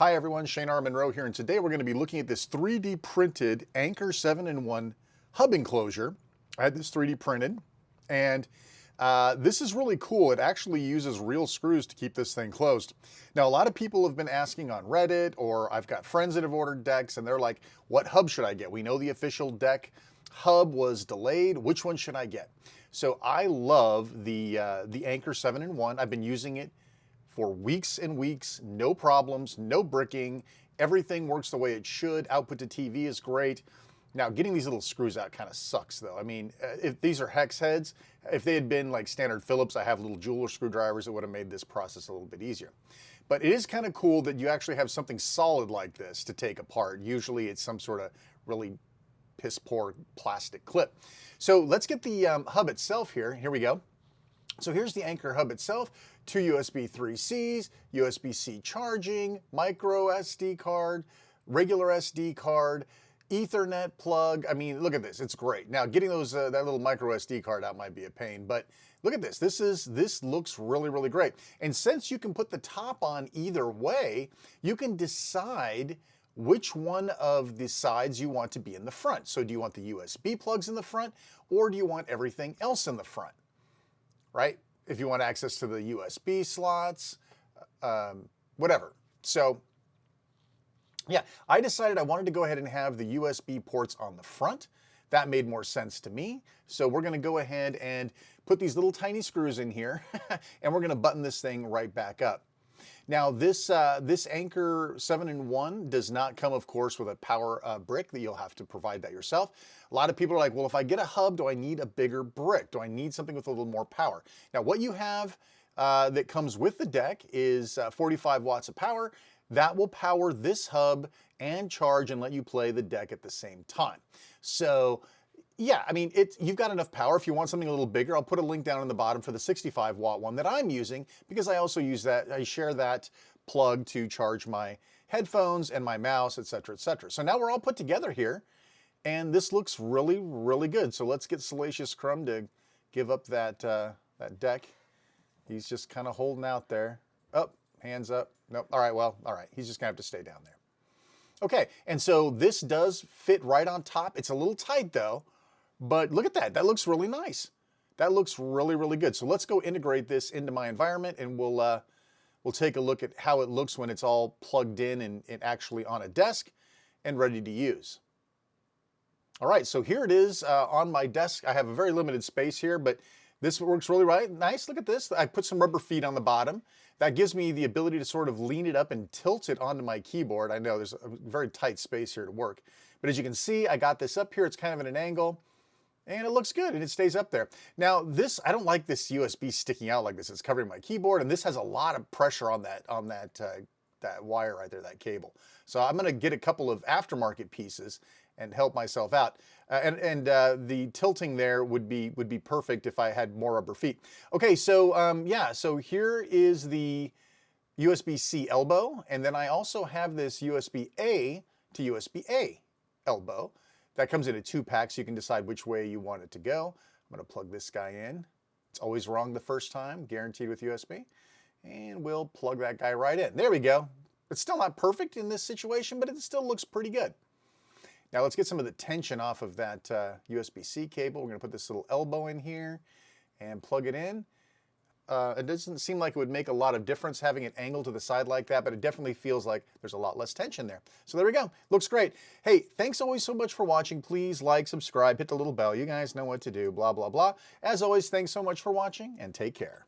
Hi everyone, Shane R. Monroe here, and today we're going to be looking at this 3D printed Anker 7-in-1 hub enclosure. I had this 3D printed, and this is really cool. It actually uses real screws to keep this thing closed. Now, a lot of people have been asking on Reddit, or I've got friends that have ordered decks, and they're like, what hub should I get? We know the official deck hub was delayed. Which one should I get? So I love the Anker 7-in-1. I've been using it for weeks and weeks, no problems, no bricking. Everything works the way it should. Output to TV is great. Now, getting these little screws out kind of sucks though. I mean, if these are hex heads, if they had been like standard Phillips, I have little jeweler screwdrivers, it would have made this process a little bit easier. But it is kind of cool that you actually have something solid like this to take apart. Usually it's some sort of really piss poor plastic clip. So let's get the hub itself here. Here we go. So here's the Anker hub itself, 2 USB 3Cs, USB-C charging, micro SD card, regular SD card, Ethernet plug. I mean, look at this, it's great. Now getting those that little micro SD card out might be a pain, but look at this. This looks really, really great. And since you can put the top on either way, you can decide which one of the sides you want to be in the front. So do you want the USB plugs in the front, or do you want everything else in the front? Right? If you want access to the USB slots, whatever. So yeah, I decided I wanted to go ahead and have the USB ports on the front. That made more sense to me. So we're going to go ahead and put these little tiny screws in here and we're going to button this thing right back up. Now this Anker 7-in-1 does not come, of course, with a power brick. That you'll have to provide that yourself. A lot of people are like, well, if I get a hub, do I need a bigger brick? Do I need something with a little more power? Now what you have that comes with the deck is 45 watts of power. That will power this hub and charge and let you play the deck at the same time. So yeah, I mean, you've got enough power. If you want something a little bigger, I'll put a link down in the bottom for the 65 watt one that I'm using, because I also use that. I share that plug to charge my headphones and my mouse, etc., etc. So now we're all put together here, and this looks really, really good. So let's get Salacious Crumb to give up that deck. He's just kind of holding out there. Oh, hands up. Nope. All right, well, all right. He's just gonna have to stay down there. Okay, and so this does fit right on top. It's a little tight though. But look at that, that looks really nice. That looks really, really good. So let's go integrate this into my environment, and we'll take a look at how it looks when it's all plugged in and actually on a desk and ready to use. All right, so here it is on my desk. I have a very limited space here, but this works really nice. Look at this. I put some rubber feet on the bottom. That gives me the ability to sort of lean it up and tilt it onto my keyboard. I know there's a very tight space here to work, but as you can see, I got this up here. It's kind of at an angle. And it looks good, and it stays up there. Now this, I don't like this USB sticking out like this. It's covering my keyboard, and this has a lot of pressure on that wire right there, that cable. So I'm gonna get a couple of aftermarket pieces and help myself out. The tilting there would be perfect if I had more rubber feet. Okay, so yeah, so here is the USB-C elbow, and then I also have this USB-A to USB-A elbow. That comes in a 2-pack, so you can decide which way you want it to go. I'm gonna plug this guy in. It's always wrong the first time, guaranteed with USB. And we'll plug that guy right in. There we go. It's still not perfect in this situation, but it still looks pretty good. Now let's get some of the tension off of that USB-C cable. We're gonna put this little elbow in here and plug it in. It doesn't seem like it would make a lot of difference having it angled to the side like that, but it definitely feels like there's a lot less tension there. So there we go. Looks great. Hey, thanks always so much for watching. Please like, subscribe, hit the little bell. You guys know what to do, blah, blah, blah. As always, thanks so much for watching, and take care.